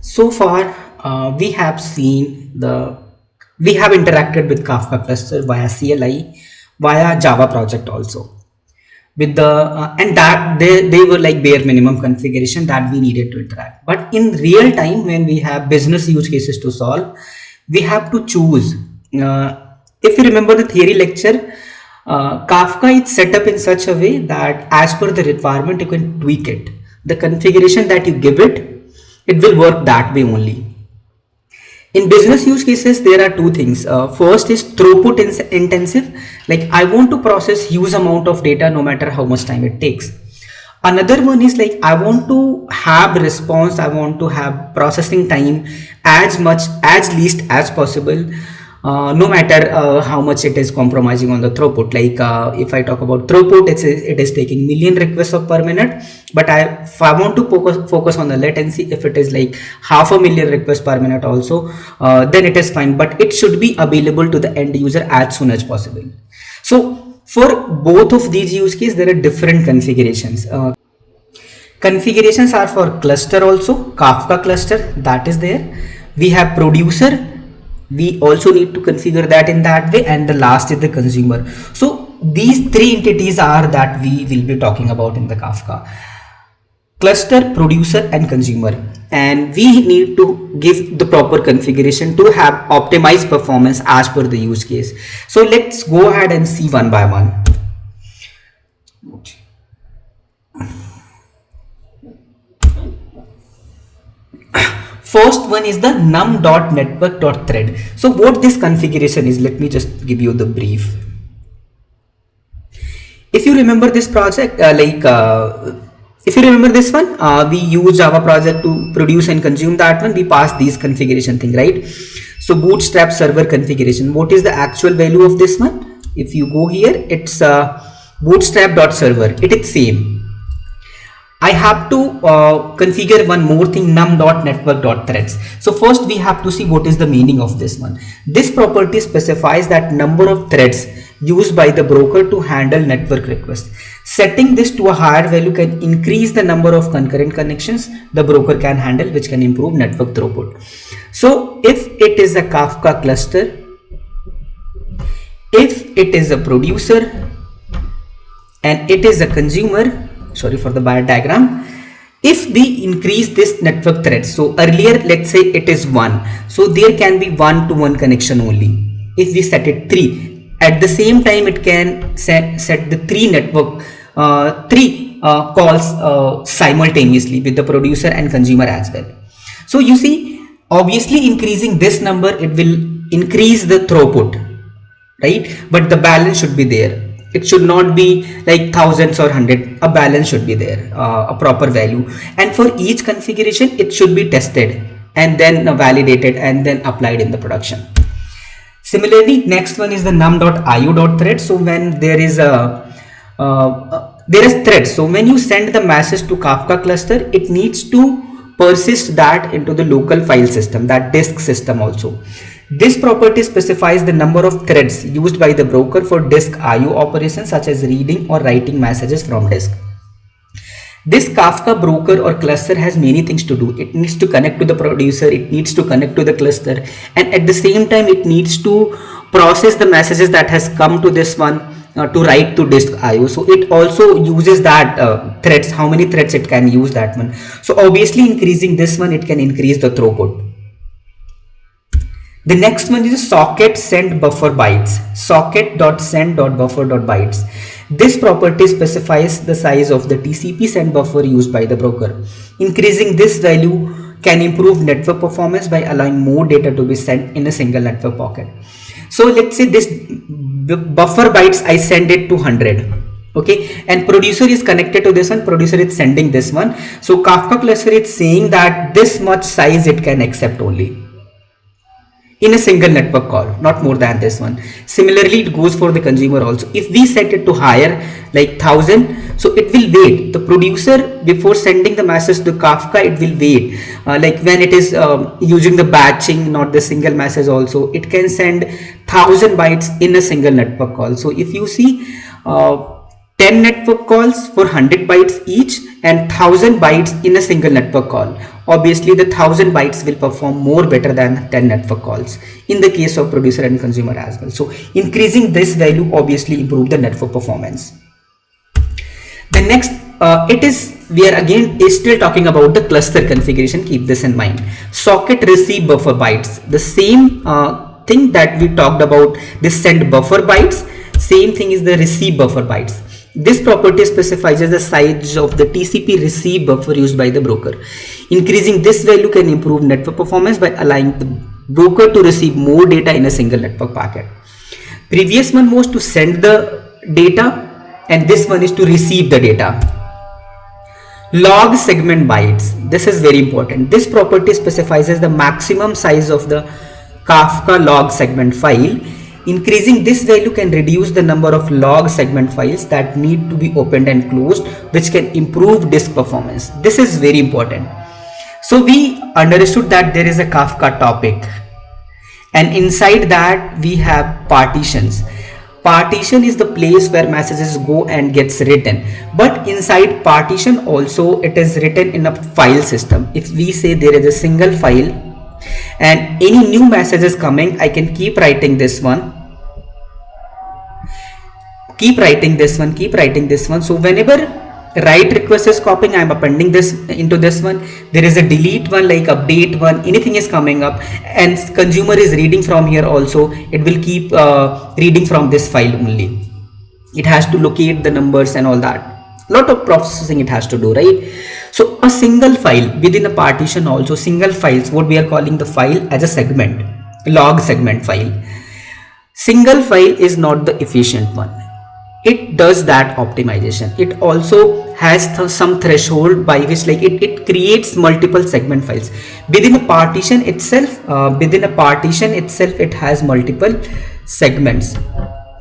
So far, we have interacted with Kafka cluster via CLI, via Java project also. With the and that they were like bare minimum configuration that we needed to interact. But in real time, when we have business use cases to solve, we have to choose. If you remember the theory lecture, Kafka is set up in such a way that as per the requirement, you can tweak it. The configuration that you give it, it will work that way only. In business use cases, there are two things. First is throughput intensive. Like I want to process huge amount of data no matter how much time it takes. Another one is like I want to have response, I want to have processing time as least as possible, no matter how much it is compromising on the throughput. Like if I talk about throughput, it is taking million requests per minute, but if I want to focus on the latency, if it is like 500,000 requests per minute also, then it is fine, but it should be available to the end user as soon as possible. So for both of these use cases, there are different configurations. Configurations are for cluster also, Kafka cluster that is there. We have producer, we also need to configure that in that way, and the last is the consumer. So these three entities are that we will be talking about in the Kafka: cluster, producer and consumer. And we need to give the proper configuration to have optimized performance as per the use case. So let's go ahead and see one by one. First one is the num.network.thread. So what this configuration is, let me just give you the brief. If you remember this project, if you remember this one, we use Java project to produce and consume that one. We pass these configuration thing, right? So bootstrap server configuration. What is the actual value of this one? If you go here, it's bootstrap.server. It is same. I have to configure one more thing, num.network.threads. So first we have to see what is the meaning of this one. This property specifies that number of threads used by the broker to handle network requests. Setting this to a higher value can increase the number of concurrent connections the broker can handle, which can improve network throughput. So if it is a Kafka cluster, if it is a producer, and it is a consumer, sorry for the bad diagram, if we increase this network threads, so earlier let's say it is 1, so there can be 1-to-1 connection only. If we set it 3, at the same time it can set the 3 network calls simultaneously with the producer and consumer as well. So you see, obviously increasing this number, it will increase the throughput, right? But the balance should be there. It should not be like thousands or hundred. A balance should be there, a proper value. And for each configuration, it should be tested and then validated and then applied in the production. Similarly, next one is the num.io.thread. So when there is thread. So when you send the message to Kafka cluster, it needs to persist that into the local file system, that disk system also. This property specifies the number of threads used by the broker for disk IO operations such as reading or writing messages from disk. This Kafka broker or cluster has many things to do. It needs to connect to the producer, it needs to connect to the cluster, and at the same time it needs to process the messages that has come to this one to write to disk IO. So it also uses that threads, how many threads it can use that one. So obviously increasing this one, it can increase the throughput. The next one is socket send buffer bytes, socket.send.buffer.bytes. This property specifies the size of the TCP send buffer used by the broker. Increasing this value can improve network performance by allowing more data to be sent in a single network pocket. So let's say this buffer bytes, I send it to 100. Okay, and producer is connected to this one, producer is sending this one. So Kafka cluster is saying that this much size it can accept only in a single network call, not more than this one. Similarly, it goes for the consumer also. If we set it to higher, like 1000, so it will wait. The producer, before sending the message to Kafka, it will wait. Like when it is using the batching, not the single message also, it can send 1000 bytes in a single network call. So if you see, 10 network calls for 100 bytes each and 1000 bytes in a single network call. Obviously the 1000 bytes will perform more better than 10 network calls in the case of producer and consumer as well. So increasing this value obviously improve the network performance. The next we are again still talking about the cluster configuration. Keep this in mind. Socket receive buffer bytes, the same thing that we talked about, this send buffer bytes, same thing is the receive buffer bytes. This property specifies the size of the TCP receive buffer used by the broker. Increasing this value can improve network performance by allowing the broker to receive more data in a single network packet. Previous one was to send the data and this one is to receive the data. Log segment bytes, this is very important. This property specifies the maximum size of the Kafka log segment file. Increasing this value can reduce the number of log segment files that need to be opened and closed, which can improve disk performance. This is very important. So we understood that there is a Kafka topic, and inside that we have partitions. Partition is the place where messages go and gets written, but inside partition also it is written in a file system. If we say there is a single file and any new message is coming, I can keep writing this one, keep writing this one, keep writing this one. So whenever write request is copying, I am appending this into this one. There is a delete one, like update one, anything is coming up and consumer is reading from here also, it will keep reading from this file only. It has to locate the numbers and all that, lot of processing it has to do, right? So a single file within a partition, also single files, what we are calling the file as a segment, log segment file. Single file is not the efficient one. It does that optimization. It also has some threshold by which like it creates multiple segment files within a partition itself. It has multiple segments,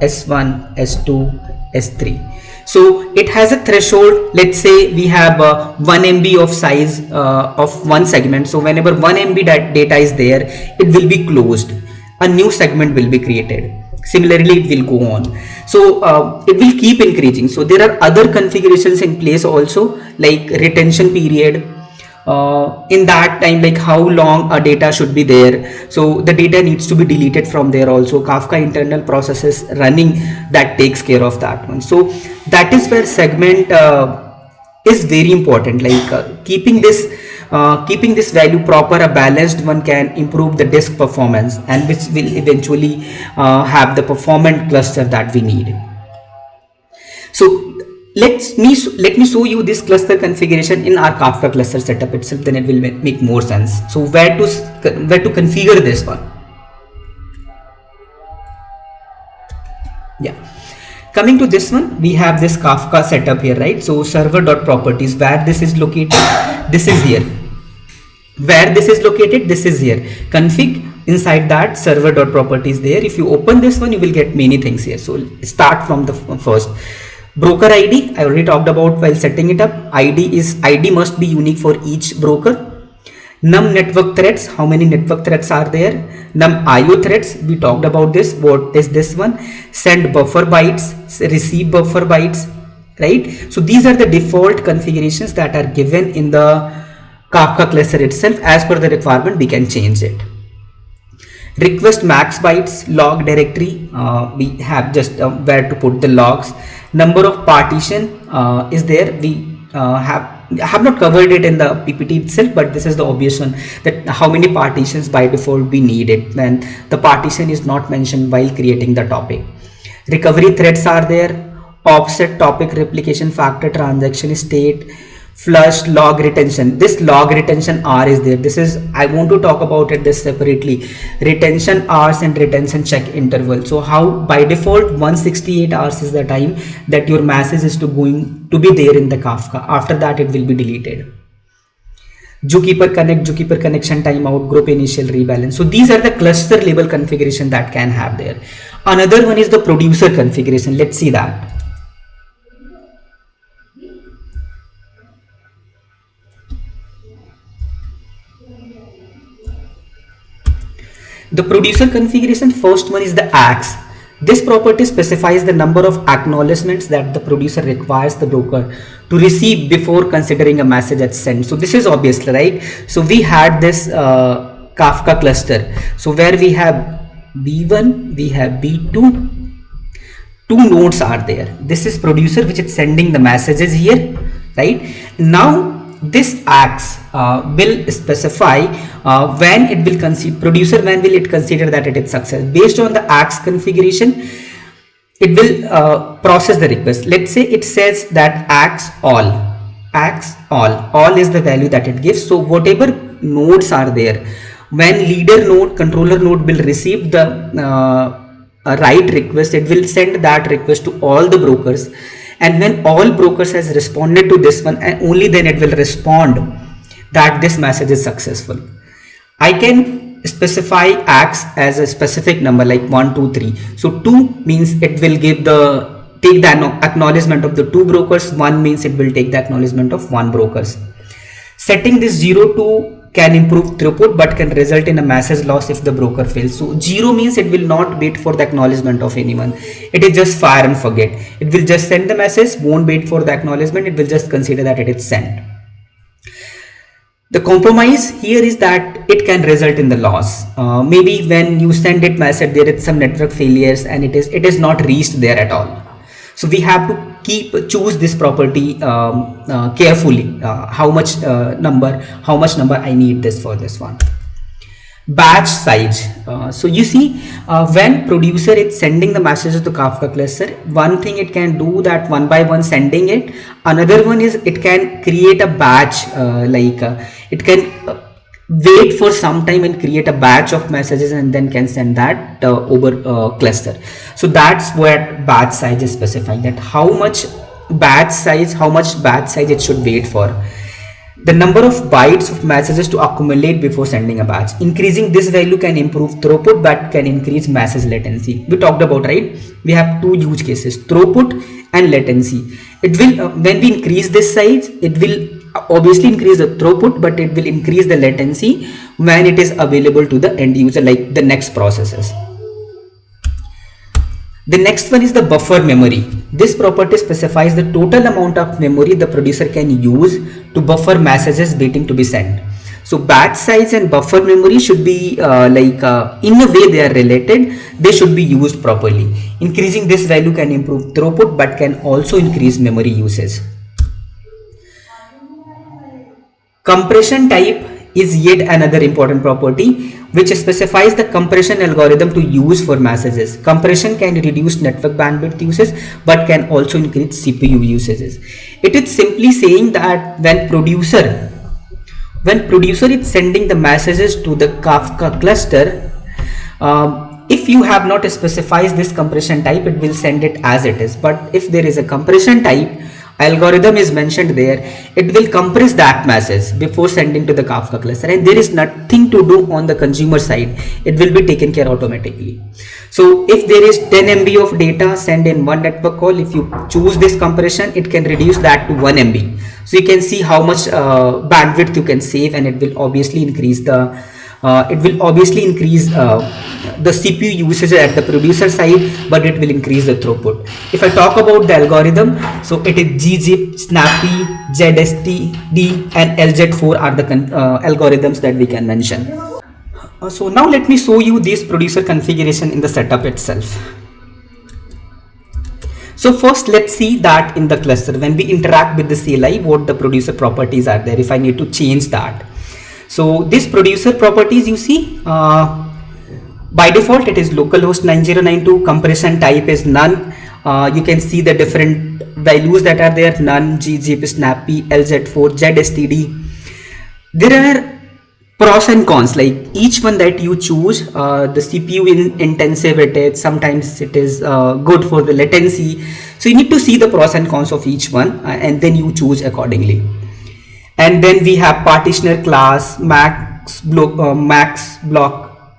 S1, S2, S3. So it has a threshold. Let's say we have 1 MB of size of one segment. So whenever 1 MB data is there, it will be closed. A new segment will be created. Similarly, it will go on. So it will keep increasing. So there are other configurations in place also, like retention period. In that time, like how long a data should be there. So the data needs to be deleted from there also. Kafka internal processes running that takes care of that one. So that is where segment is very important. Like keeping this value proper, a balanced one can improve the disk performance, and which will eventually have the performant cluster that we need. So let me show you this cluster configuration in our Kafka cluster setup itself, then it will make more sense. So where to configure this one? Yeah, coming to this one, we have this Kafka setup here, right? So server.properties, where this is located, this is here. Where this is located, this is here. Config, inside that server.properties there. If you open this one, you will get many things here. So start from the first. Broker ID, I already talked about while setting it up. ID must be unique for each broker. Num network threads, how many network threads are there? Num IO threads, we talked about this. What is this one? Send buffer bytes, receive buffer bytes, right? So these are the default configurations that are given in the Kafka cluster itself. As per the requirement, we can change it. Request max bytes, log directory, we have just where to put the logs. Number of partition is there. We have not covered it in the PPT itself, but this is the obvious one, that how many partitions by default we need it, and the partition is not mentioned while creating the topic. Recovery threads are there. Offset, topic, replication factor, transaction state, flush, log retention. This log retention R is there. This is, I want to talk about it this separately. Retention hours and retention check interval. So how by default 168 hours is the time that your message is going to be there in the Kafka. After that it will be deleted. Zookeeper connect, Zookeeper connection timeout, group initial rebalance. So these are the cluster level configuration that can have there. Another one is the producer configuration. Let's see that. The producer configuration, first one is the axe. This property specifies the number of acknowledgements that the producer requires the broker to receive before considering a message as sent. So this is obvious, right? So we had this Kafka cluster. So where we have B1, we have B2, two nodes are there. This is producer which is sending the messages here, right? Now this acts will specify when it will consider producer, when will it consider that it is success. Based on the acts configuration, it will process the request. Let's say it says that acts all is the value that it gives. So whatever nodes are there, when leader node, controller node will receive the write request, it will send that request to all the brokers, and when all brokers has responded to this one, and only then it will respond that this message is successful. I can specify acts as a specific number like 1 2 3. So 2 means it will give the take the acknowledgement of the two brokers. 1 means it will take the acknowledgement of one brokers. Setting this 0 to can improve throughput but can result in a message loss if the broker fails. So 0 means it will not wait for the acknowledgement of anyone. It is just fire and forget. It will just send the message, won't wait for the acknowledgement. It will just consider that it is sent. The compromise here is that it can result in the loss. Maybe when you send it message, there is some network failures and it is not reached there at all. So we have to choose this property carefully. How much number I need this for this one. Batch size. So you see, when producer is sending the messages to Kafka cluster, one thing it can do that one by one sending it. Another one is it can create a batch, it can wait for some time and create a batch of messages and then can send that over cluster. So that's what batch size is specifying, that how much batch size it should wait for. The number of bytes of messages to accumulate before sending a batch. Increasing this value can improve throughput but can increase message latency. We talked about, right? We have two use cases, throughput and latency. It will when we increase this size, it will obviously increase the throughput, but it will increase the latency when it is available to the end user, like the next processes. The next one is the buffer memory. This property specifies the total amount of memory the producer can use to buffer messages waiting to be sent. So batch size and buffer memory should be in a way they are related. They should be used properly. Increasing this value can improve throughput but can also increase memory usage. Compression type is yet another important property which specifies the compression algorithm to use for messages. Compression can reduce network bandwidth usage but can also increase CPU usages. It is simply saying that when producer is sending the messages to the Kafka cluster, if you have not specified this compression type, it will send it as it is. But if there is a compression type algorithm is mentioned there, it will compress that message before sending to the Kafka cluster, and there is nothing to do on the consumer side. It will be taken care automatically. So if there is 10 MB of data sent in one network call, if you choose this compression, it can reduce that to 1 MB. So you can see how much bandwidth you can save, and it will obviously increase the the CPU usage at the producer side, but it will increase the throughput. If I talk about the algorithm, so it is gzip, snappy, ZSTD and LZ4 are the algorithms that we can mention. So now let me show you this producer configuration in the setup itself. So first let's see that in the cluster, when we interact with the CLI, what the producer properties are there, if I need to change that. So this producer properties, you see, by default it is localhost 9092, compression type is none. You can see the different values that are there, none, gzip, snappy, LZ4, ZSTD. There are pros and cons, like each one that you choose, the CPU intensive it is, sometimes it is good for the latency. So you need to see the pros and cons of each one and then you choose accordingly. And then we have partitioner class, max block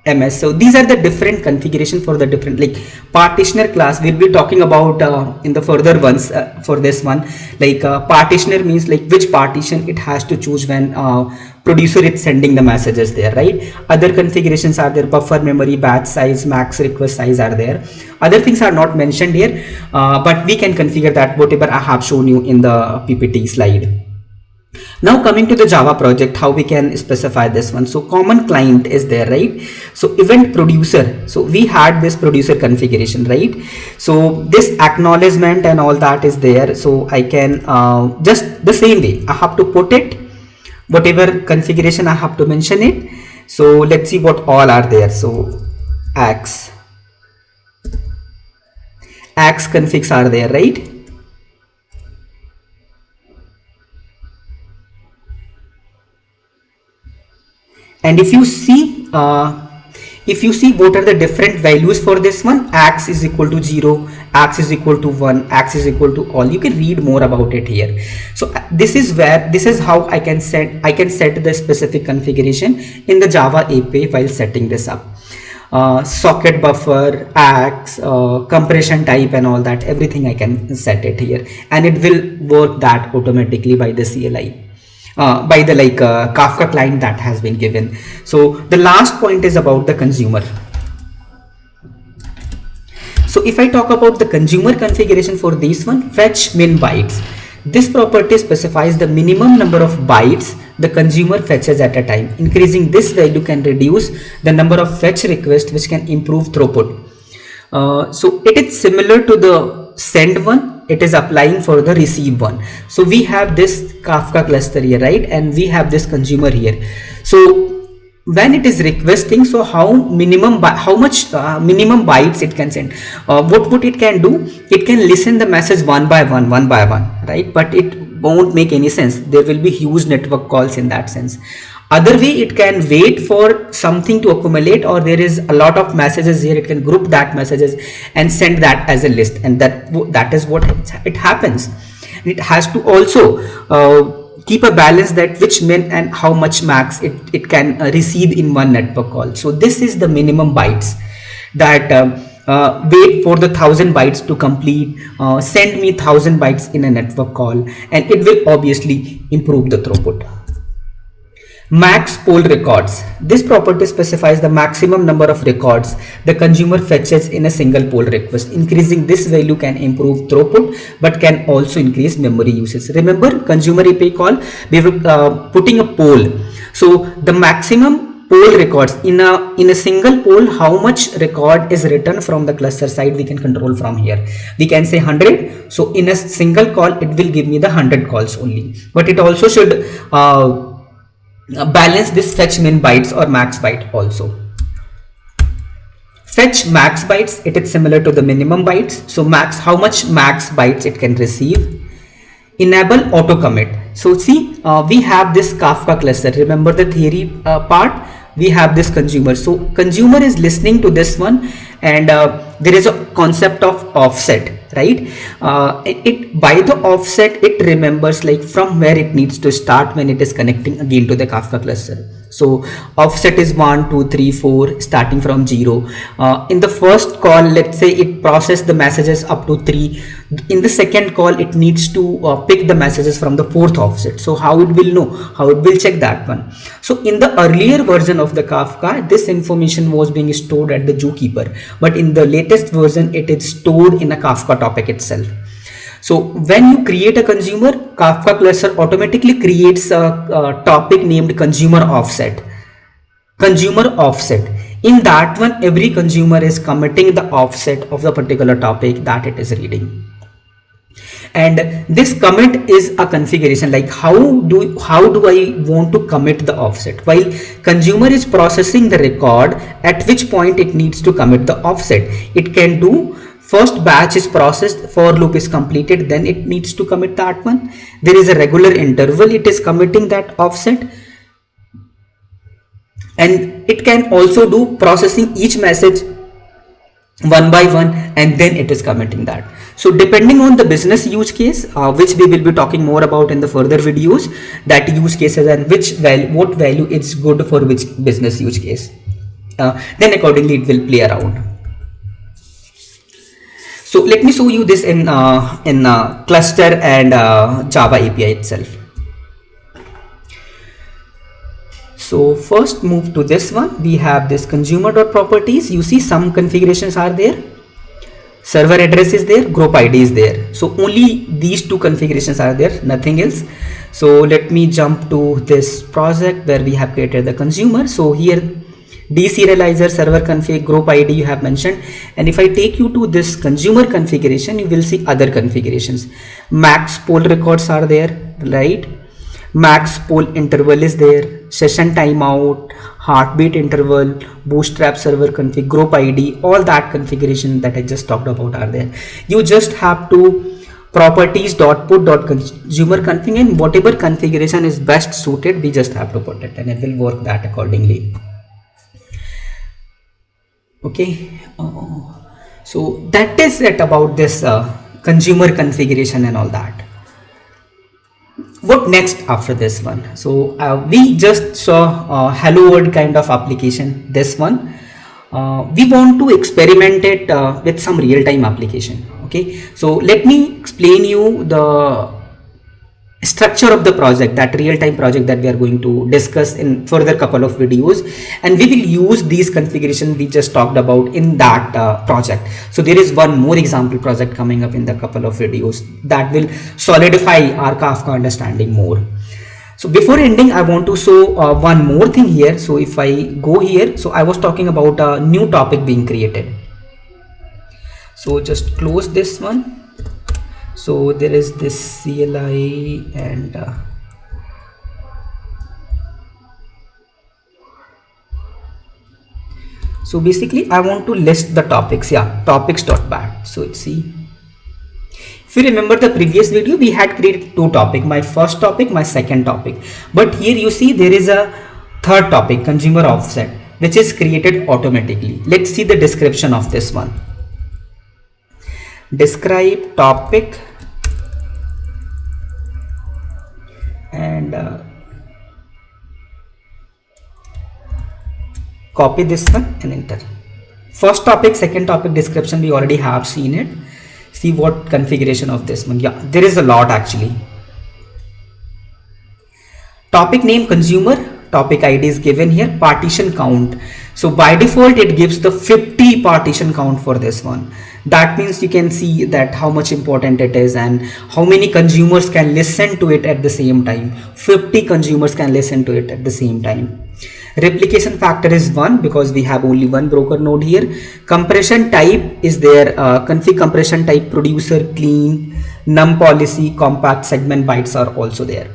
MS. So these are the different configuration for the different, like partitioner class we'll be talking about in the further ones. For this one, like partitioner means like which partition it has to choose when producer is sending the messages there, right? Other configurations are there: buffer memory, batch size, max request size are there. Other things are not mentioned here, but we can configure that whatever I have shown you in the PPT slide. Now coming to the Java project, how we can specify this one. So common client is there, right? So event producer, so we had this producer configuration, right? So this acknowledgement and all that is there. So I can just the same way I have to put it, whatever configuration I have to mention it. So let's see what all are there. So Axe configs are there, right? And if you see what are the different values for this one, Axe is equal to 0, Axe is equal to 1, Axe is equal to all. You can read more about it here. So this is how I can set the specific configuration in the Java API while setting this up. Socket buffer, Axe, compression type and all that, everything I can set it here, and it will work that automatically by the CLI. By the Kafka client that has been given. So the last point is about the consumer. So if I talk about the consumer configuration for this one, fetch min bytes. This property specifies the minimum number of bytes the consumer fetches at a time. Increasing this value can reduce the number of fetch requests, which can improve throughput. So it is similar to the send one. It is applying for the receive one. So we have this Kafka cluster here, right? And we have this consumer here. So when it is requesting, so how much minimum bytes it can send? What it can do? It can listen the message one by one, right? But it won't make any sense. There will be huge network calls in that sense. Other way, it can wait for something to accumulate, or there is a lot of messages here, it can group that messages and send that as a list, and that is what it happens. It has to also keep a balance that which min and how much max it can receive in one network call. So this is the minimum bytes that wait for the 1000 bytes to complete, send me 1000 bytes in a network call, and it will obviously improve the throughput. Max poll records. This property specifies the maximum number of records the consumer fetches in a single poll request. Increasing this value can improve throughput, but can also increase memory usage. Remember, consumer API call, we were putting a poll. So the maximum poll records in a single poll, how much record is written from the cluster side, we can control from here. We can say 100. So in a single call, it will give me the 100 calls only. But it also should balance this fetch min bytes or max byte also. Fetch max bytes, it is similar to the minimum bytes. So max, how much max bytes it can receive. Enable auto commit. So see, we have this Kafka cluster. Remember the theory part? We have this consumer. So consumer is listening to this one, and there is a concept of offset, right? It by the offset, it remembers like from where it needs to start when it is connecting again to the Kafka cluster. So offset is 1, 2, 3, 4, starting from 0. In the first call, let's say it processed the messages up to 3. In the second call, it needs to pick the messages from the 4th offset. So how it will know? How it will check that one? So in the earlier version of the Kafka, this information was being stored at the Zookeeper, but in the latest version, it is stored in a Kafka topic itself. So when you create a consumer, Kafka cluster automatically creates a topic named consumer offset. In that one, every consumer is committing the offset of the particular topic that it is reading. And this commit is a configuration, like how do I want to commit the offset? While consumer is processing the record, at which point it needs to commit the offset. It can do first batch is processed, for loop is completed, then it needs to commit that one. There is a regular interval, it is committing that offset. And it can also do processing each message one by one, and then it is committing that. So depending on the business use case, which we will be talking more about in the further videos, that use cases and what value is good for which business use case. then accordingly it will play around. So let me show you this in cluster and Java API itself. So first move to this one. We have this consumer.properties. You see some configurations are there. Server address is there, group ID is there. So only these two configurations are there, nothing else. So let me jump to this project where we have created the consumer. So here deserializer, server config, group ID you have mentioned. And if I take you to this consumer configuration, you will see other configurations. Max poll records are there, right? Max poll interval is there, session timeout, heartbeat interval, bootstrap server config, group ID, all that configuration that I just talked about are there. You just have to properties.put.consumer config, and whatever configuration is best suited, we just have to put it and it will work that accordingly. Okay, so that is it about this consumer configuration and all that. What next after this one? So we just saw a hello world kind of application. This one we want to experiment it with some real-time application. Okay, so let me explain you the structure of the project, that real-time project that we are going to discuss in further couple of videos, and we will use these configurations we just talked about in that project. So there is one more example project coming up in the couple of videos that will solidify our Kafka understanding more. So before ending, I want to show one more thing here. So if I go here, so I was talking about a new topic being created. So just close this one. So there is this CLI and so basically I want to list the topics. Yeah, topics.bat. So see, if you remember the previous video, we had created two topics, my first topic, my second topic, but here you see there is a third topic, consumer offset, which is created automatically. Let's see the description of this one. Describe topic and copy this one and enter. First topic, second topic description, we already have seen it. See what configuration of this one. Yeah, there is a lot actually. Topic name consumer, topic ID is given here, partition count. So by default it gives the 50 partition count for this one. That means you can see that how much important it is and how many consumers can listen to it at the same time. 50 consumers can listen to it at the same time. Replication factor is 1 because we have only one broker node here. Compression type is there, config compression type, producer, clean, num policy, compact, segment bytes are also there.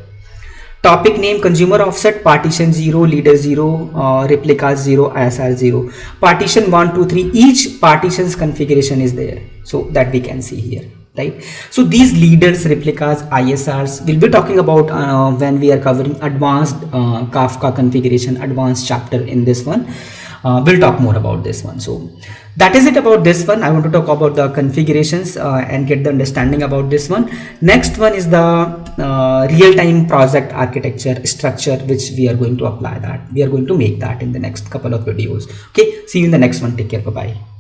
Topic name consumer offset, partition 0, leader 0, replica 0, ISR 0, partition 1, 2, 3, each partition's configuration is there, so that we can see here, right? So these leaders, replicas, ISRs we'll be talking about when we are covering advanced Kafka configuration, advanced chapter in this one. We'll talk more about this one. So that is it about this one. I want to talk about the configurations and get the understanding about this one. Next one is the real-time project architecture structure, which we are going to apply that. We are going to make that in the next couple of videos. Okay, see you in the next one. Take care. Bye-bye.